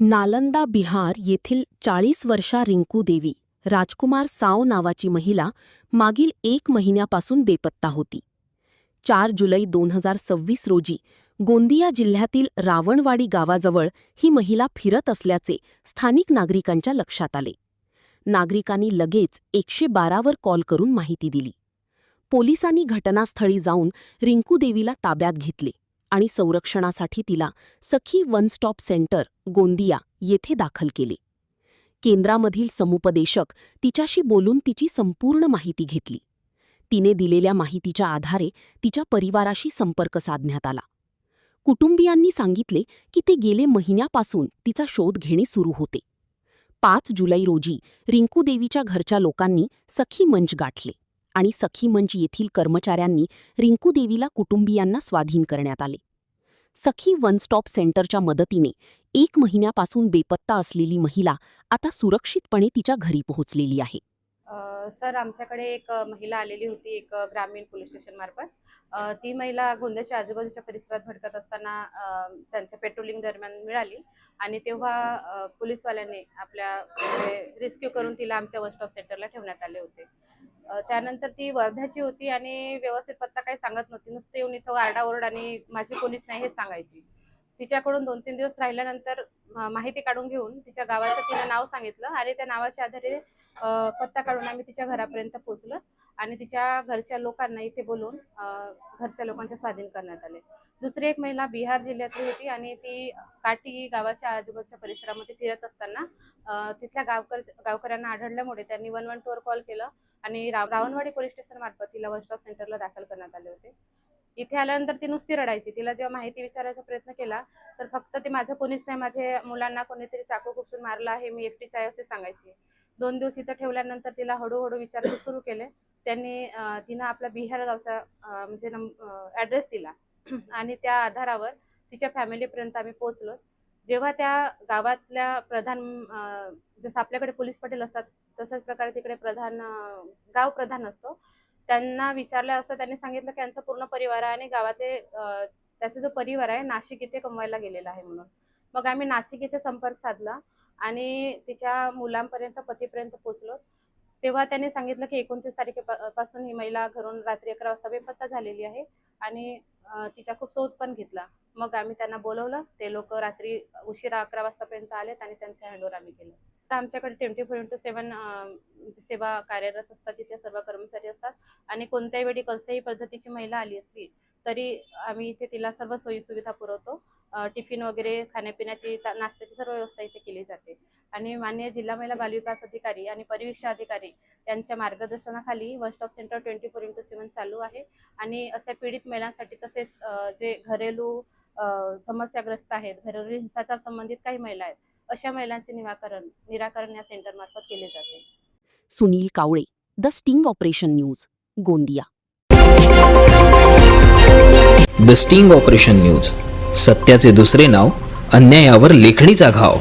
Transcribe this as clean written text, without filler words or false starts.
नालंदा बिहार येथील 40 वर्षा रिंकू देवी राजकुमार साव नावाची महिला मागील 1 महिन्यापासून बेपत्ता होती. 4 जुलै 2026 रोजी गोंदिया जिल्ह्यातील रावणवाडी गावाजवळ ही महिला फिरत असल्याचे स्थानिक नागरिकांच्या लक्षात आले. नागरिकांनी लगेच 112 वर कॉल करून माहिती दिली. पोलिसांनी घटनास्थळी जाऊन रिंकू देवीला ताब्यात घेतले आणि संरक्षणासाठी तिला सखी वन स्टॉप सेंटर गोंदिया येथे दाखल केले. केंद्रामधील समुपदेशक तिच्याशी बोलून तिची संपूर्ण माहिती घेतली. तिने दिलेल्या माहितीच्या आधारे तिच्या परिवाराशी संपर्क साधण्यात आला. कुटुंबियांनी सांगितले की ते गेले महिन्यापासून तिचा शोध घेणे सुरू होते. 5 जुलै रोजी रिंकू देवीच्या घरच्या लोकांनी सखी मंच गाठले आणि सखी मंच येथील कर्मचाऱ्यांनी रिंकू देवीला कुटुंबियांना स्वाधीन करण्यात आले. सखी वन स्टॉप सेंटरच्या मदतीने 1 महिन्यापासून बेपत्ता असलेली महिला आता सुरक्षितपणे तिच्या घरी पोहोचलेली आहे. सर, आमच्याकडे एक महिला आलेली होती एक ग्रामीण पोलीस स्टेशन मार्फत. ती महिला गोंदियाच्या आजूबाजूच्या परिसरात भटकत असताना त्यांच्या पेट्रोलिंग दरम्यान मिळाली आणि तेव्हा पोलीसवाल्यांनी आपल्या रेस्क्यू करून तिला आमच्या वन स्टॉप सेंटरला ठेवण्यात आले होते. त्यानंतर ती वर्ध्याची होती आणि व्यवस्थित पत्ता काही सांगत नव्हती. नुसते येऊन इथं आरडाओरड आणि माझी कोणीच नाही हेच सांगायची. तिच्याकडून 2-3 दिवस राहिल्यानंतर माहिती काढून घेऊन तिच्या गावाचं तिनं नाव सांगितलं आणि त्या नावाच्या आधारे पत्ता काढून आम्ही तिच्या घरापर्यंत पोहोचलो आणि तिच्या घरच्या लोकांना इथे बोलवून घरच्या लोकांच्या स्वाधीन करण्यात आले. दुसरी एक महिला बिहार जिल्ह्यातली होती आणि ती काठी गावाच्या आजूबाजूच्या परिसरामध्ये फिरत असताना तिथल्या गावकऱ्यांना आढळल्यामुळे त्यांनी 112 वर कॉल केलं आणि रावणवाडी पोलीस स्टेशन मार्फत तिला वन स्टॉप सेंटरला दाखल करण्यात आले होते. इथे आल्यानंतर ती नुसती रडायची. तिला जेव्हा माहिती विचारायचा प्रयत्न केला तर फक्त ते माझं कोणीच नाही, माझ्या मुलांना कोणीतरी चाकू खुपसून मारलं आहे, मी एकटीच आहे असे सांगायची. 2 दिवस इथं ठेवल्यानंतर तिला हळूहळू विचारणे सुरू केले. तिनं आपला बिहार गावचा म्हणजे ॲड्रेस दिला आणि त्या आधारावर तिच्या फॅमिलीपर्यंत आम्ही पोहोचलो. जेव्हा त्या गावातल्या प्रधान जसं आपल्याकडे पोलीस पाटील असतात तशाच प्रकारे तिकडे गाव प्रधान असतो, त्यांना विचारलं असतं. त्यांनी सांगितलं की यांचा पूर्ण परिवार आहे आणि गावातले त्याचा जो परिवार आहे नाशिक इथे कमवायला गेलेला आहे म्हणून. मग आम्ही नाशिक इथे संपर्क साधला आणि तिच्या मुलांपर्यंत पतीपर्यंत पोहोचलो. तेव्हा त्यांनी सांगितलं की 29 तारखेपासून ही महिला घरून रात्री 11 वाजता बेपत्ता झालेली आहे आणि तिचा खूप शोध पण घेतला. मग आम्ही त्यांना बोलवलं. ते लोक रात्री उशिरा 11 वाजतापर्यंत आलेत आणि त्यांच्या हँडओव्हर आम्ही केलं. तर आमच्याकडे 24x7 सेवा कार्यरत असतात. तिथे सर्व कर्मचारी असतात आणि कोणत्याही वेळी कोणत्याही पद्धतीची महिला आली असली तरी आम्ही इथे तिला सर्व सोयीसुविधा पुरवतो. टिफिन वगैरे, खाण्यापिण्याची, नाश्त्याची सर्व व्यवस्था इथे केली जाते आणि माननीय जिल्हा महिला बालविकास अधिकारी आणि परिवीक्षा अधिकारी यांच्या मार्गदर्शनाखाली वन स्टॉप सेंटर 24x7 चालू आहे आणि अशा पीडित महिलांसाठी तसेच जे घरेलू समस्याग्रस्त आहेत, घरेलू हिंसाचार संबंधित काही महिला आहेत, अशा महिलांचे निराकरण या सेंटरमार्फत केले जाते. Sunil Kawale, the sting operation news, Gondia. The sting operation news, सत्याचे दुसरे नाव, अन्यायावर लेखणीचा घाव.